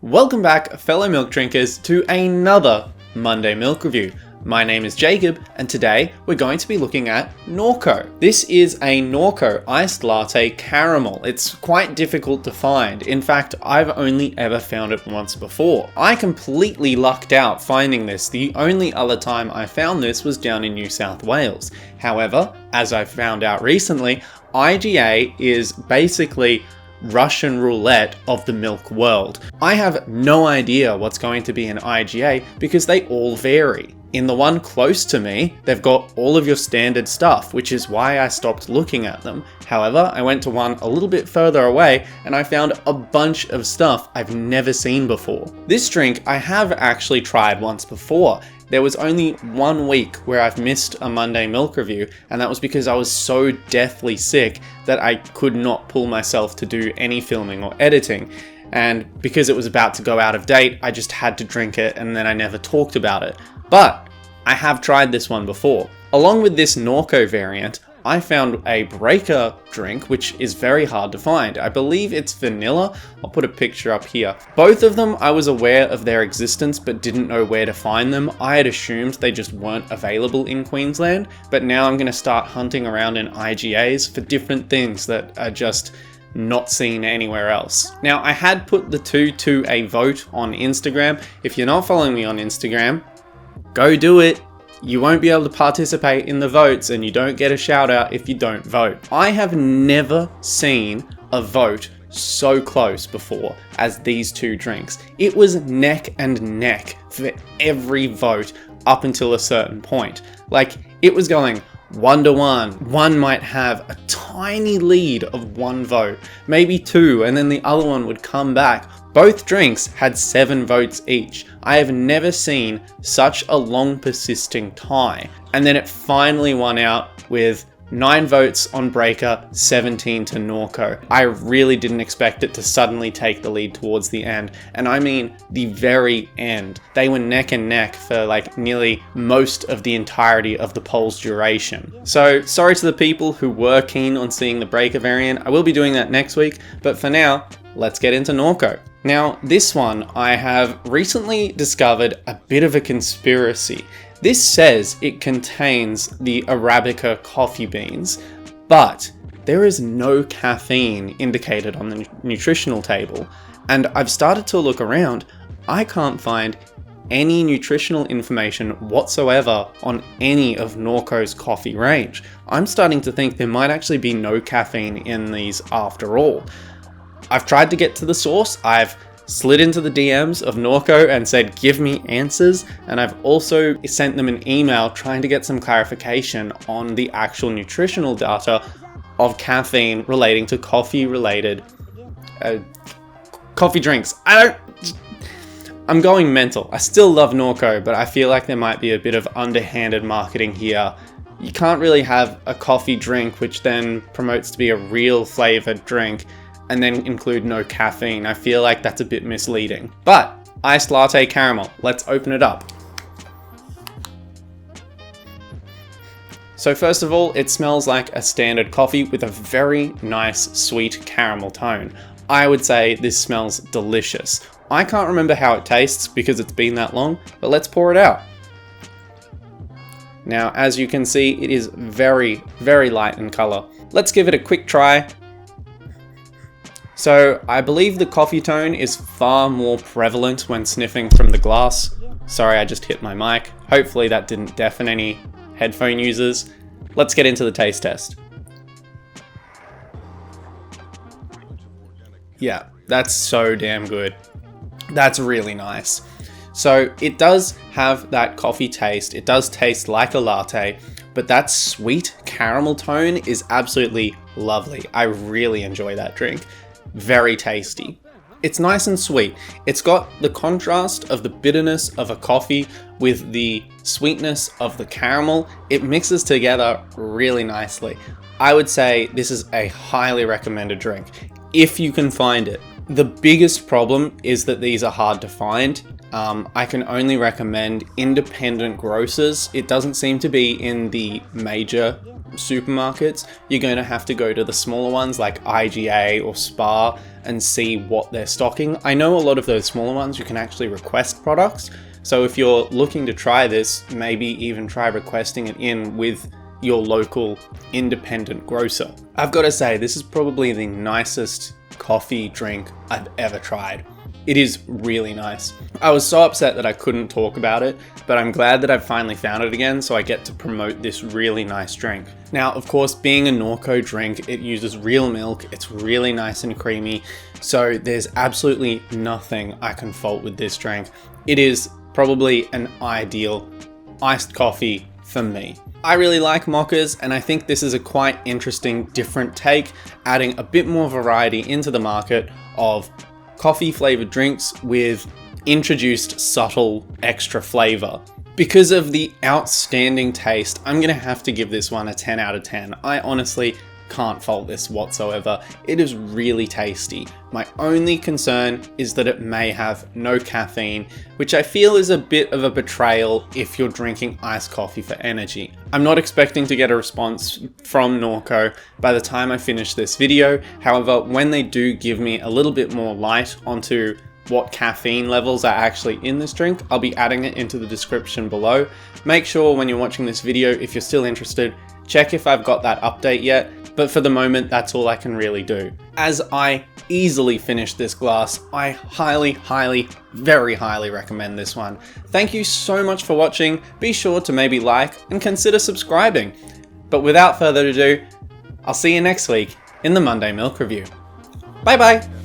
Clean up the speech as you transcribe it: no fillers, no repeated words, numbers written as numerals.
Welcome back, fellow milk drinkers, to another Monday Milk Review. My name is Jacob, and today we're going to be looking at Norco. This is a Norco iced latte caramel. It's quite difficult to find. In fact, I've only ever found it once before. I completely lucked out finding this. The only other time I found this was down in New South Wales. However, as I found out recently, IGA is basically Russian roulette of the milk world. I have no idea what's going to be in IGA because they all vary. In the one close to me, they've got all of your standard stuff, which is why I stopped looking at them. However, I went to one a little bit further away and I found a bunch of stuff I've never seen before. This drink I have actually tried once before. There was only 1 week where I've missed a Monday Milk Review, and that was because I was so deathly sick that I could not pull myself to do any filming or editing. And because it was about to go out of date, I just had to drink it and then I never talked about it. But I have tried this one before. Along with this Norco variant, I found a breaker drink, which is very hard to find. I believe it's vanilla. I'll put a picture up here. Both of them, I was aware of their existence, but didn't know where to find them. I had assumed they just weren't available in Queensland, but now I'm going to start hunting around in IGAs for different things that are just not seen anywhere else. Now, I had put the two to a vote on Instagram. If you're not following me on Instagram, go do it. You won't be able to participate in the votes and you don't get a shout out if you don't vote. I have never seen a vote so close before as these two drinks. It was neck and neck for every vote up until a certain point. Like, it was going 1-1. One might have a tiny lead of 1 vote, maybe 2, and then the other one would come back. Both drinks had 7 votes each. I have never seen such a long persisting tie. And then it finally won out with 9 votes on Breaker, 17 to Norco. I really didn't expect it to suddenly take the lead towards the end. And I mean the very end. They were neck and neck for like nearly most of the entirety of the poll's duration. So sorry to the people who were keen on seeing the Breaker variant. I will be doing that next week, but for now, let's get into Norco. Now, this one I have recently discovered a bit of a conspiracy. This says it contains the Arabica coffee beans, but there is no caffeine indicated on the nutritional table. And I've started to look around. I can't find any nutritional information whatsoever on any of Norco's coffee range. I'm starting to think there might actually be no caffeine in these after all. I've tried to get to the source. I've slid into the DMs of Norco and said, give me answers. And I've also sent them an email trying to get some clarification on the actual nutritional data of caffeine relating to coffee related coffee drinks. I'm going mental. I still love Norco, but I feel like there might be a bit of underhanded marketing here. You can't really have a coffee drink which then promotes to be a real flavored drink and then include no caffeine. I feel like that's a bit misleading. But iced latte caramel, let's open it up. So first of all, it smells like a standard coffee with a very nice sweet caramel tone. I would say this smells delicious. I can't remember how it tastes because it's been that long, but let's pour it out. Now, as you can see, it is very, very light in color. Let's give it a quick try. So I believe the coffee tone is far more prevalent when sniffing from the glass. Sorry, I just hit my mic. Hopefully that didn't deafen any headphone users. Let's get into the taste test. Yeah, that's so damn good. That's really nice. So it does have that coffee taste. It does taste like a latte, but that sweet caramel tone is absolutely lovely. I really enjoy that drink. Very tasty. It's nice and sweet. It's got the contrast of the bitterness of a coffee with the sweetness of the caramel. It mixes together really nicely. I would say this is a highly recommended drink if you can find it. The biggest problem is that these are hard to find. I can only recommend independent grocers. It doesn't seem to be in the major supermarkets, you're going to have to go to the smaller ones like IGA or Spar and see what they're stocking. I know a lot of those smaller ones you can actually request products, so if you're looking to try this, maybe even try requesting it in with your local independent grocer. I've got to say, this is probably the nicest coffee drink I've ever tried. It is really nice. I was so upset that I couldn't talk about it, but I'm glad that I've finally found it again, so I get to promote this really nice drink. Now, of course, being a Norco drink, it uses real milk, it's really nice and creamy, so there's absolutely nothing I can fault with this drink. It is probably an ideal iced coffee for me. I really like mochas, and I think this is a quite interesting, different take, adding a bit more variety into the market of coffee flavored drinks with introduced subtle extra flavor. Because of the outstanding taste, I'm gonna have to give this one a 10 out of 10. I honestly can't fault this whatsoever. It is really tasty. My only concern is that it may have no caffeine, which I feel is a bit of a betrayal if you're drinking iced coffee for energy. I'm not expecting to get a response from Norco by the time I finish this video. However, when they do give me a little bit more light onto what caffeine levels are actually in this drink, I'll be adding it into the description below. Make sure when you're watching this video, if you're still interested, check if I've got that update yet, but for the moment, that's all I can really do. As I easily finish this glass, I very highly recommend this one. Thank you so much for watching. Be sure to maybe like and consider subscribing. But without further ado, I'll see you next week in the Monday Milk Review. Bye bye!